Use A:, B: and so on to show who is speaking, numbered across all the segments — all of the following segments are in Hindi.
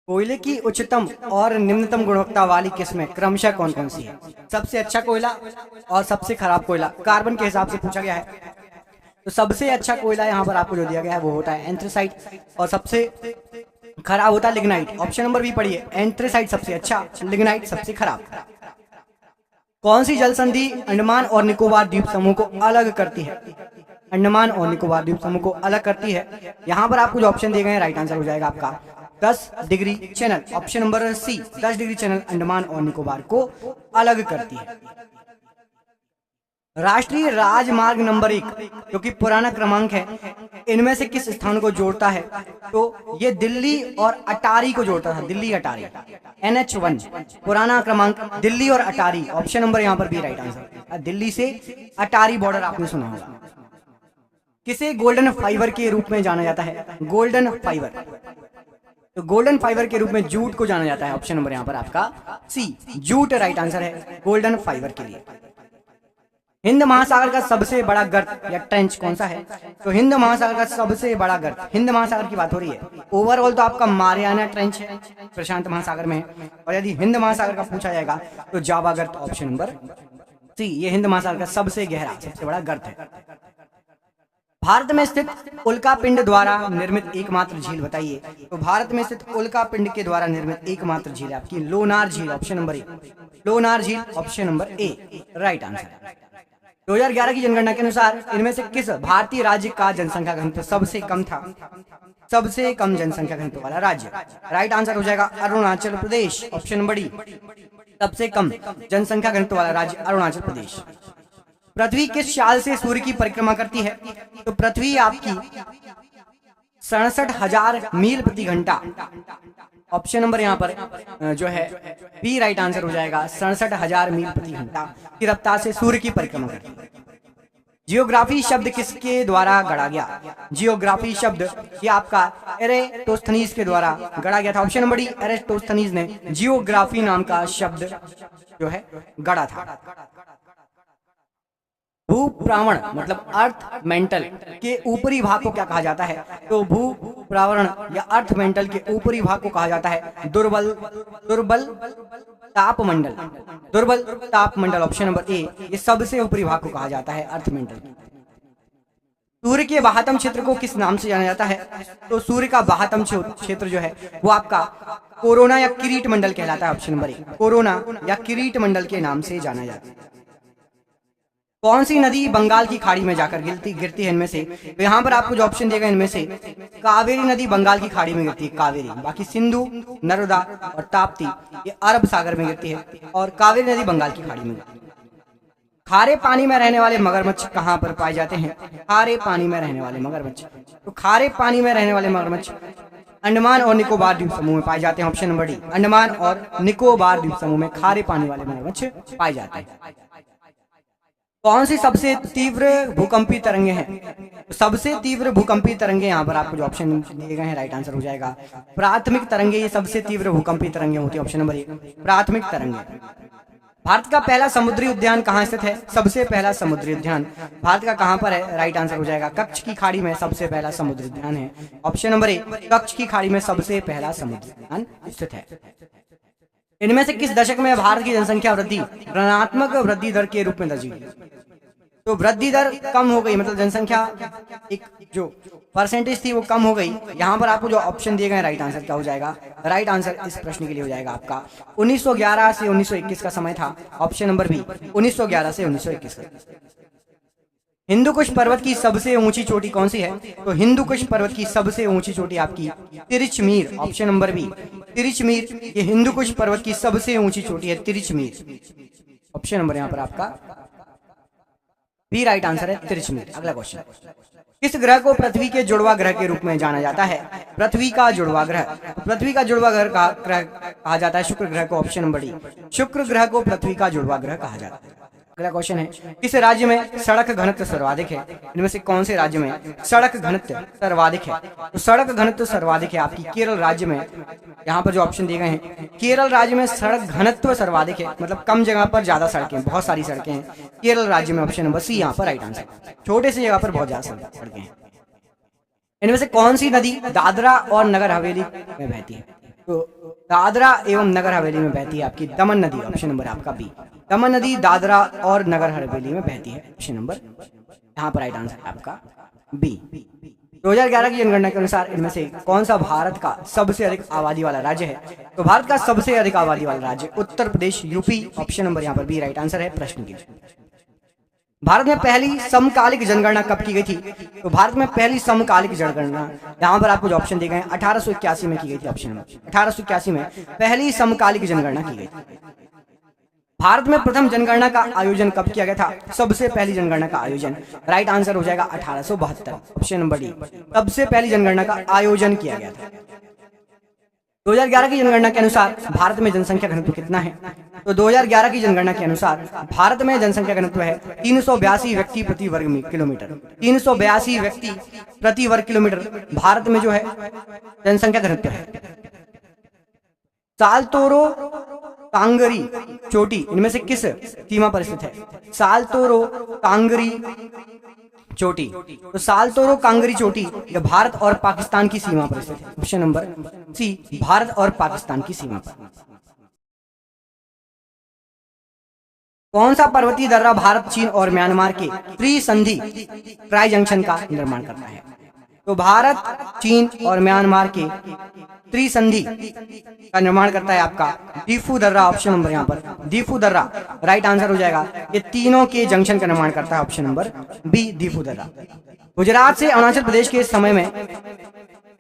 A: कोयले की उच्चतम और निम्नतम गुणवत्ता वाली किस्में क्रमशः कौन कौन सी है? सबसे अच्छा कोयला और सबसे खराब कोयला कार्बन के हिसाब से पूछा गया है। तो सबसे अच्छा कोयला यहाँ पर आपको जो दिया गया है वो होता है एंथ्रेसाइट और सबसे खराब होता है लिग्नाइट। ऑप्शन नंबर बी पढ़िए, एंथ्रेसाइट सबसे अच्छा, लिग्नाइट सबसे खराब। कौन सी जल संधि अंडमान और निकोबार द्वीप समूह को अलग करती है? अंडमान और निकोबार द्वीप समूह को अलग करती है। यहाँ पर आपको जो ऑप्शन दिए गए हैं राइट आंसर हो जाएगा आपका 10 degree channel. Option number C 10 degree channel Andaman और निकोबार को अलग करती है। राष्ट्रीय राजमार्ग नंबर 1 जो कि पुराना क्रमांक है, इनमें से किस स्थान को जोड़ता है? तो ये दिल्ली और अटारी को जोड़ता था, दिल्ली अटारी। NH1 पुराना क्रमांक दिल्ली और अटारी। ऑप्शन नंबर यहाँ पर भी राइट आंसर। दिल्ली से अटारी बॉर्डर आपने सुना होगा। किसे गोल्डन फाइबर के रूप में जाना जाता है? गोल्डन फाइबर, तो गोल्डन फाइबर के रूप में जूट को जाना जाता है। ऑप्शन नंबर यहाँ पर आपका सी जूट राइट आंसर है गोल्डन फाइबर के लिए। हिंद महासागर का सबसे बड़ा गर्त या ट्रेंच कौन सा है? तो हिंद महासागर का सबसे बड़ा गर्त, हिंद महासागर की बात हो रही है। ओवरऑल तो आपका मारियाना ट्रेंच है, प्रशांत महासागर में, और यदि हिंद महासागर का पूछा जाएगा तो जावा गर्त। ऑप्शन नंबर सी ये हिंद महासागर का सबसे गहरा सबसे बड़ा गर्त है। भारत में स्थित उल्का पिंड द्वारा निर्मित एकमात्र झील बताइए। तो भारत में स्थित उल्का पिंड के द्वारा निर्मित एकमात्र झील आपकी लोनार झील। ऑप्शन नंबर ए लोनार झील, option number A right answer. 2011 की जनगणना के अनुसार इनमें से किस भारतीय राज्य का जनसंख्या घनत्व सबसे कम था? सबसे कम जनसंख्या घनत्व वाला राज्य राइट आंसर हो जाएगा Arunachal Pradesh. Option number D सबसे कम जनसंख्या घनत्व वाला राज्य अरुणाचल प्रदेश। पृथ्वी किस चाल से सूर्य की परिक्रमा करती है? तो पृथ्वी आपकी 67,000 मील प्रति घंटा। ऑप्शन नंबर यहाँ पर जो है बी राइट आंसर हो जाएगा 67,000 मील प्रति घंटा की रफ्तार से सूर्य की परिक्रमा करती है। जियोग्राफी शब्द किसके द्वारा गढ़ा गया? जियोग्राफी शब्द ये आपका एरेटोस्थनीज के द्वारा गढ़ा गया था। ऑप्शन नंबर डी एरेटोस्थनीज ने जियोग्राफी नाम का शब्द जो है गढ़ा था। भूप्रावण मतलब अर्थ मेंटल के ऊपरी भाग को क्या कहा जाता है? तो भूप्रावरण या अर्थ मेंटल के ऊपरी भाग को कहा जाता है दुर्बल तापमंडल। दुर्बल तापमंडल ऑप्शन नंबर ए ये सबसे ऊपरी भाग को कहा जाता है अर्थ मेंटल। सूर्य के बाह्यतम क्षेत्र को किस नाम से जाना जाता है? तो सूर्य का बाह्यतम क्षेत्र जो है वो आपका कोरोना या किरीट मंडल कहलाता है। ऑप्शन नंबर ए कोरोना या किरीट मंडल के नाम से जाना जाता है। कौन सी नदी बंगाल की खाड़ी में जाकर गिरती है इनमें से? तो यहाँ पर आपको जो ऑप्शन दिए इनमें से कावेरी नदी बंगाल की खाड़ी में गिरती है, कावेरी। बाकी सिंधु, नर्मदा और ताप्ती ये अरब सागर में गिरती है और कावेरी नदी बंगाल की खाड़ी में गिरती है। खारे पानी में रहने वाले मगरमच्छ कहाँ पर पाए जाते हैं? खारे पानी में रहने वाले मगरमच्छ, तो खारे पानी में रहने वाले मगरमच्छ अंडमान और निकोबार द्वीप समूह में पाए जाते हैं। ऑप्शन नंबर डी अंडमान और निकोबार द्वीप समूह में खारे पानी वाले मगरमच्छ पाए जाते हैं। कौन सी सबसे तीव्र भूकंपी तरंगे हैं? सबसे तीव्र भूकंपी तरंगे यहाँ पर आपको जो ऑप्शन दिए गए हैं राइट आंसर हो जाएगा प्राथमिक तरंगे। ये सबसे तीव्र भूकंपी तरंगे होती है। ऑप्शन नंबर ए प्राथमिक तरंगे। भारत का पहला समुद्री उद्यान कहाँ स्थित है? सबसे पहला समुद्री उद्यान भारत का कहाँ पर है? राइट आंसर हो जाएगा कच्छ की खाड़ी में सबसे पहला समुद्री उद्यान है। ऑप्शन नंबर ए कच्छ की खाड़ी में सबसे पहला समुद्री उद्यान स्थित है। इनमें से किस दशक में भारत की जनसंख्या वृद्धि ऋणात्मक वृद्धि दर के रूप में दर्ज हुई? तो वृद्धि दर कम हो गई, मतलब जनसंख्या एक जो परसेंटेज थी वो कम हो गई। यहाँ पर आपको जो ऑप्शन दिए गए राइट आंसर क्या हो जाएगा? राइट आंसर इस प्रश्न के लिए हो जाएगा आपका 1911 से 1921 का समय था। ऑप्शन नंबर बी 1911 से 1921 का। हिंदू कुश पर्वत की सबसे ऊंची चोटी कौन सी है? तो हिंदू कुश पर्वत की सबसे ऊंची चोटी आपकी तिरिचमीर। ऑप्शन नंबर बी तिरिचमीर ये हिंदू कुश पर्वत की सबसे ऊंची चोटी है तिरिचमीर। ऑप्शन नंबर यहाँ पर आपका बी राइट आंसर है तिरिचमीर। अगला क्वेश्चन, किस ग्रह को पृथ्वी के जुड़वा ग्रह के रूप में जाना जाता है? पृथ्वी का जुड़वा ग्रह, पृथ्वी का जुड़वा ग्रह कहा जाता है शुक्र ग्रह को। ऑप्शन नंबर डी शुक्र ग्रह को पृथ्वी का जुड़वा ग्रह कहा जाता है। अगला क्वेश्चन है, किस राज्य में सड़क घनत्व सर्वाधिक है? इनमें से कौन से राज्य में सड़क घनत्व सर्वाधिक है? तो सड़क घनत्व सर्वाधिक है आपकी केरल राज्य में। यहाँ पर जो ऑप्शन दिए गए हैं केरल राज्य में सड़क घनत्व सर्वाधिक है, मतलब कम जगह पर ज्यादा सड़कें, बहुत सारी सड़कें हैं केरल राज्य में। ऑप्शन नंबर सी यहाँ पर राइट आंसर, छोटे से जगह पर बहुत ज्यादा सड़कें हैं। इनमें से कौन सी नदी दादरा और नगर हवेली में बहती है? तो दादरा एवं नगर हवेली में बहती है आपकी दमन नदी, ऑप्शन नंबर आपका बी। दमन नदी दादरा और नगर हवेली में बहती है, ऑप्शन नंबर यहाँ पर राइट आंसर है आपका बी। 2011 की जनगणना के अनुसार इनमें से कौन सा भारत का सबसे अधिक आबादी वाला राज्य है? तो भारत का सबसे अधिक आबादी वाला राज्य Uttar Pradesh, UP, option number यहाँ पर बी राइट आंसर है प्रश्न की। भारत में पहली समकालिक जनगणना कब की गई थी? तो भारत में पहली समकालिक जनगणना यहाँ पर आपको जो ऑप्शन दिए गए हैं 1881 में की गई थी, ऑप्शन नंबर 1881 में पहली समकालिक जनगणना की गई थी। भारत में प्रथम जनगणना का आयोजन कब किया गया था? सबसे पहली जनगणना का आयोजन राइट आंसर हो जाएगा 1872, ऑप्शन नंबर डी। सबसे पहली जनगणना का आयोजन किया गया था। 2011 की जनगणना के अनुसार भारत में जनसंख्या घनत्व कितना है? तो 2011 की जनगणना के अनुसार भारत में जनसंख्या घनत्व है 382 व्यक्ति प्रति वर्ग किलोमीटर। 382 व्यक्ति प्रति वर्ग किलोमीटर भारत में जो है जनसंख्या घनत्व है। सालतोरो कांगरी चोटी इनमें से किस सीमा पर स्थित है? सालतोरो कांगरी चोटी, तो सालतोरो कांगरी चोटी यह भारत और पाकिस्तान की सीमा पर स्थित है, ऑप्शन नंबर सी भारत और पाकिस्तान की सीमा पर। कौन सा पर्वतीय दर्रा भारत, चीन और म्यांमार के त्रिसंधि ट्राई जंक्शन का निर्माण करता है? तो भारत, चीन और म्यांमार के त्रिसंधि का निर्माण करता है आपका दीफू दर्रा, ऑप्शन नंबर यहाँ पर दीफू दर्रा राइट आंसर हो जाएगा। ये तीनों के जंक्शन का निर्माण करता है, ऑप्शन नंबर बी दीफू दर्रा। गुजरात से अरुणाचल प्रदेश के समय में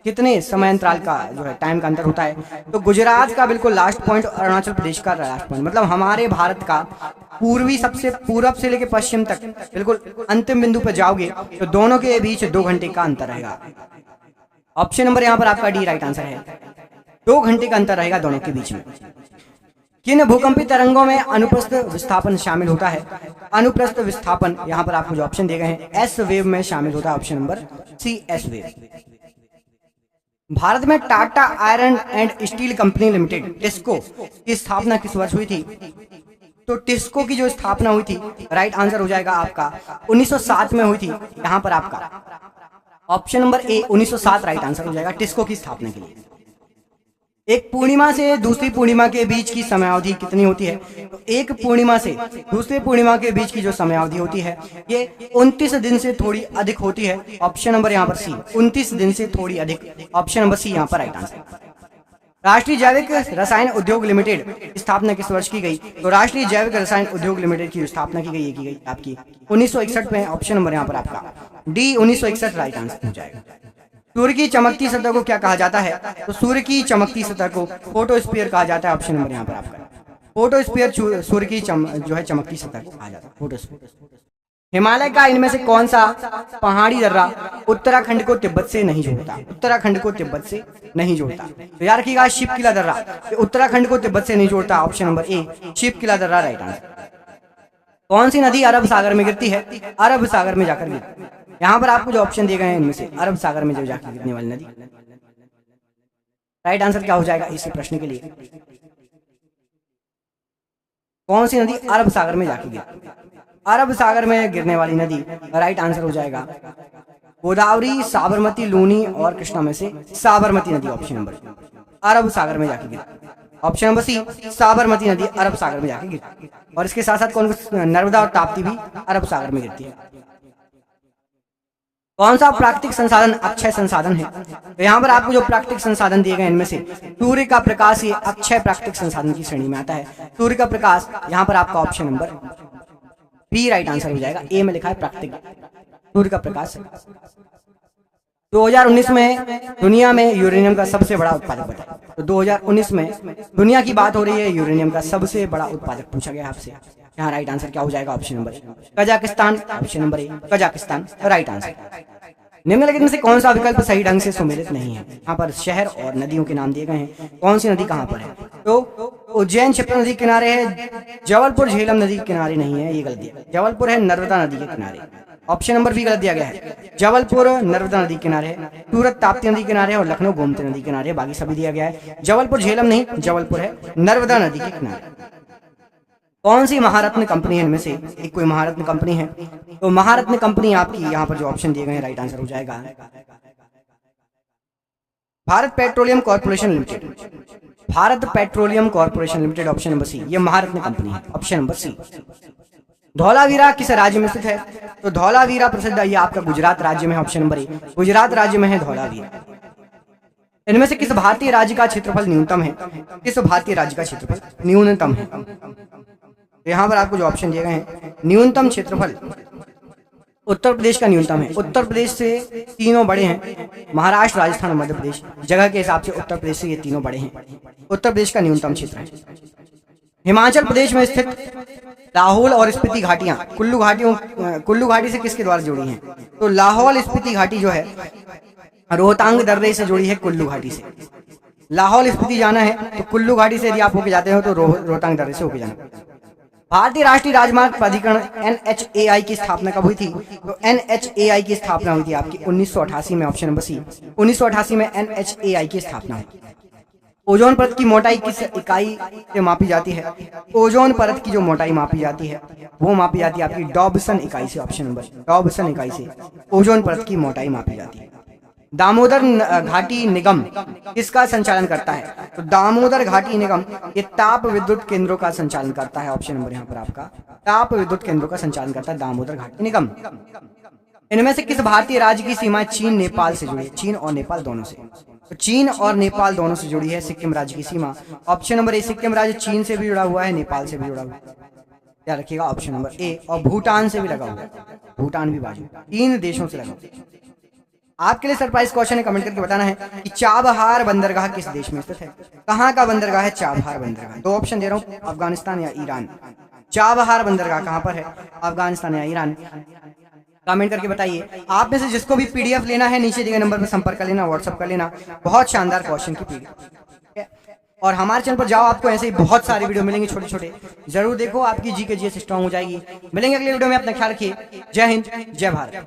A: कितने समय अंतराल का जो है टाइम का अंतर होता है? तो गुजरात का बिल्कुल लास्ट पॉइंट, अरुणाचल प्रदेश का लास्ट पॉइंट, मतलब हमारे भारत का पूर्वी सबसे पूरब से लेकर पश्चिम तक बिल्कुल अंतिम बिंदु पर जाओगे तो दोनों के बीच 2 घंटे का अंतर रहेगा, ऑप्शन नंबर यहाँ पर आपका डी राइट आंसर है। 2 घंटे का अंतर रहेगा दोनों के बीच में। किन भूकंपीय तरंगों में अनुप्रस्थ विस्थापन शामिल होता है? अनुप्रस्थ विस्थापन यहाँ पर आपको जो ऑप्शन दिए गए हैं एस वेव में शामिल होता है, option number C S wave. Bharat में Tata iron and steel company limited TISCO की स्थापना किस वर्ष हुई थी? तो टिस्को की जो स्थापना हुई थी राइट आंसर हो जाएगा आपका 1907 में हुई थी, यहाँ पर आपका option number A 1907 right answer हो जाएगा टिस्को की स्थापना के लिए। एक पूर्णिमा से दूसरी पूर्णिमा के बीच की समयावधि कितनी होती है? तो एक पूर्णिमा से दूसरी पूर्णिमा के बीच की जो समयावधि होती है ये 29 दिन से थोड़ी अधिक होती है, ऑप्शन नंबर यहाँ पर सी 29 दिन से थोड़ी अधिक, ऑप्शन नंबर सी यहाँ पर राइट आंसर। राष्ट्रीय जैविक रसायन उद्योग लिमिटेड की स्थापना किस वर्ष की गई? तो राष्ट्रीय जैविक रसायन उद्योग लिमिटेड की स्थापना की गई आपकी 1961 में, ऑप्शन नंबर यहाँ पर आपका डी 1961 राइट आंसर हो जाएगा। सूर्य की चमकती सतह को क्या कहा जाता है? तो सूर्य की चमकती सतह को फोटोस्फीयर कहा जाता है, ऑप्शन नंबर यहाँ पर आपका फोटोस्फीयर सूर्य की जो है चमकती सतह को कहा जाता है फोटोस्फीयर। हिमालय का इनमें से कौन सा पहाड़ी दर्रा उत्तराखंड को तिब्बत से नहीं जोड़ता? उत्तराखंड को तिब्बत से नहीं जोड़ता, तो याद रखिएगा शिवकिला दर्रा उत्तराखंड को तिब्बत से नहीं जोड़ता, ऑप्शन नंबर ए शिवकिला दर्रा राइट आंसर। कौन सी नदी अरब सागर में गिरती है? अरब सागर में जाकर गिरती है। यहाँ पर आपको जो ऑप्शन दिए गए हैं इनमें से अरब सागर में जो जाकर गिरने वाली नदी राइट आंसर क्या हो जाएगा इस प्रश्न के लिए? कौन सी नदी अरब सागर में जाकर गिरती है? अरब सागर में गिरने वाली नदी राइट आंसर हो जाएगा गोदावरी, साबरमती, लूनी और कृष्णा में से साबरमती नदी, ऑप्शन नंबर अरब सागर में जाकर गिरती है, ऑप्शन नंबर सी साबरमती नदी अरब सागर में जाकर गिरती है। और इसके साथ साथ कौन नर्मदा और ताप्ती भी अरब सागर में गिरती है। कौन सा प्राकृतिक संसाधन अक्षय संसाधन है? तो यहाँ पर आपको जो प्राकृतिक संसाधन दिए गए इनमें से सूर्य का प्रकाश ये अक्षय प्राकृतिक संसाधन की श्रेणी में आता है। सूर्य का प्रकाश यहाँ पर आपका option number B right answer हो जाएगा, ए में लिखा है प्राकृतिक सूर्य का प्रकाश। 2019 में दुनिया में यूरेनियम का सबसे बड़ा उत्पादक बताया। तो 2019 में दुनिया की बात हो रही है, यूरेनियम का सबसे बड़ा उत्पादक पूछा गया आपसे। यहाँ राइट आंसर क्या हो जाएगा? Option number Kazakhstan, option number A Kazakhstan right answer. निम्नलिखित में से कौन सा विकल्प सही ढंग से सुमेलित नहीं है? यहाँ पर शहर और नदियों के नाम दिए गए हैं, कौन सी नदी कहाँ पर है? तो उज्जैन क्षिप्रा नदी के किनारे है, जबलपुर झेलम नदी के किनारे नहीं है, ये गलत दिया। जबलपुर है नर्मदा नदी के किनारे, ऑप्शन नंबर बी गलत दिया गया है। जबलपुर नर्मदा नदी के किनारे है, सूरत ताप्ती नदी के किनारे और लखनऊ गोमती नदी के किनारे, बाकी सभी दिया गया है। जबलपुर झेलम नहीं, जबलपुर है नर्मदा नदी के किनारे। कौन सी महारत्न कंपनी है इनमें से? एक कोई महारत्न कंपनी है, तो महारत्न कंपनी आपकी यहाँ पर जो ऑप्शन दिए गए हैं राइट आंसर हो जाएगा Bharat Petroleum Corporation Limited. Bharat Petroleum Corporation Limited, option number C, ये महारत्न कंपनी है, ऑप्शन नंबर सी। धौलावीरा किस राज्य में स्थित है? तो धौलावीरा प्रसिद्ध है, ये आपका गुजरात राज्य में है, ऑप्शन नंबर ए, गुजरात राज्य में है धौलावीरा। इनमें से किस भारतीय राज्य का क्षेत्रफल न्यूनतम है? किस भारतीय राज्य का क्षेत्रफल न्यूनतम है? यहाँ पर आपको जो ऑप्शन दिए गए हैं, न्यूनतम क्षेत्रफल उत्तर प्रदेश का न्यूनतम है। उत्तर प्रदेश से तीनों बड़े हैं, महाराष्ट्र, राजस्थान और मध्य प्रदेश। जगह के हिसाब से उत्तर प्रदेश से ये तीनों बड़े हैं। उत्तर प्रदेश का न्यूनतम क्षेत्र है। हिमाचल प्रदेश में स्थित लाहौल और स्पीति घाटियां कुल्लू घाटी से किसके द्वारा जुड़ी हैं? तो लाहौल स्पीति घाटी जो है रोहतांग दर्रे से जुड़ी है, कुल्लू घाटी से। लाहौल स्पीति जाना है तो कुल्लू घाटी से यदि आप होके जाते हो तो रोहतांग दर्रे से होके जाना। भारतीय राष्ट्रीय राजमार्ग प्राधिकरण NHAI की स्थापना कब हुई थी? तो NHAI की स्थापना हुई थी आपकी 1988 में, ऑप्शन नंबर सी, 1988 में NHAI की स्थापना हुई। ओजोन परत की मोटाई किस इकाई से मापी जाती है? ओजोन परत की जो मोटाई मापी जाती है वो मापी जाती है आपकी डॉबसन इकाई से, ऑप्शन नंबर, डॉबसन इकाई से ओजोन परत की मोटाई मापी जाती है। दामोदर घाटी निगम किसका संचालन करता है? तो दामोदर घाटी निगम ये ताप विद्युत केंद्रों का संचालन करता है, ऑप्शन नंबर यहाँ पर आपका, ताप विद्युत केंद्रों का संचालन करता है दामोदर घाटी निगम। इनमें से किस भारतीय राज्य की सीमा चीन नेपाल से जुड़ी है? चीन और नेपाल दोनों से। तो चीन और नेपाल दोनों से जुड़ी है सिक्किम राज्य की सीमा, ऑप्शन नंबर ए, सिक्किम राज्य चीन से भी जुड़ा हुआ है, नेपाल से भी जुड़ा हुआ है, क्या रखिएगा, ऑप्शन नंबर ए। और भूटान से भी लगा हुआ है, भूटान भी बाजू, 3 देशों से लगा। आपके लिए सरप्राइज क्वेश्चन है, कमेंट करके बताना है कि चाबहार बंदरगाह किस देश में स्थित है? कहाँ का बंदरगाह है चाबहार बंदरगाह? 2 ऑप्शन दे रहा हूँ, अफगानिस्तान या ईरान। चाबहार बंदरगाह कहाँ पर है? अफगानिस्तान या ईरान? कमेंट करके बताइए। आप में से जिसको भी PDF लेना है नीचे दिए गए नंबर पर संपर्क कर लेना, व्हाट्सअप कर लेना। बहुत शानदार क्वेश्चन की PDF। और हमारे चैनल पर जाओ, आपको ऐसे ही बहुत सारे वीडियो मिलेंगे छोटे छोटे, जरूर देखो, आपकी GK GS स्ट्रांग हो जाएगी। मिलेंगे अगले वीडियो में, अपना ख्याल रखिए। जय हिंद, जय भारत।